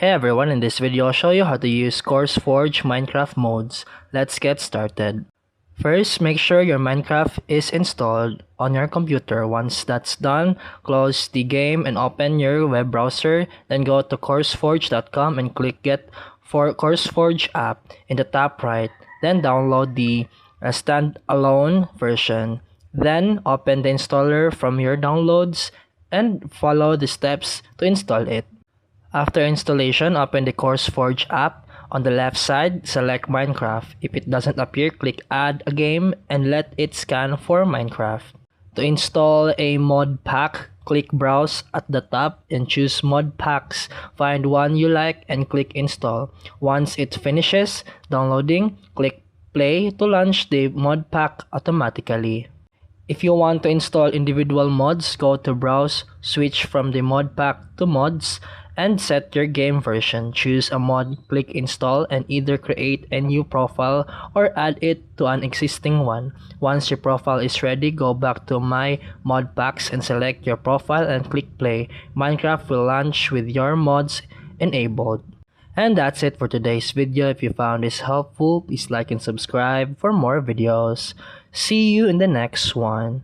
Hey everyone, in this video I'll show you how to use CurseForge Minecraft mods. Let's get started. First, make sure your Minecraft is installed on your computer. Once that's done, close the game and open your web browser. Then go to CurseForge.com and click Get for CurseForge app in the top right. Then download the standalone version. Then open the installer from your downloads and follow the steps to install it. After installation, open the CurseForge app. On the left side, select Minecraft. If it doesn't appear, click Add a Game and let it scan for Minecraft. To install a mod pack, click Browse at the top and choose Mod Packs. Find one you like and click Install. Once it finishes downloading, click Play to launch the mod pack automatically. If you want to install individual mods, go to Browse, switch from the mod pack to Mods, and set your game version. Choose a mod, click Install, and either create a new profile or add it to an existing one. Once your profile is ready, go back to My Mod Packs and select your profile and click Play. Minecraft will launch with your mods enabled. And that's it for today's video. If you found this helpful, please like and subscribe for more videos. See you in the next one.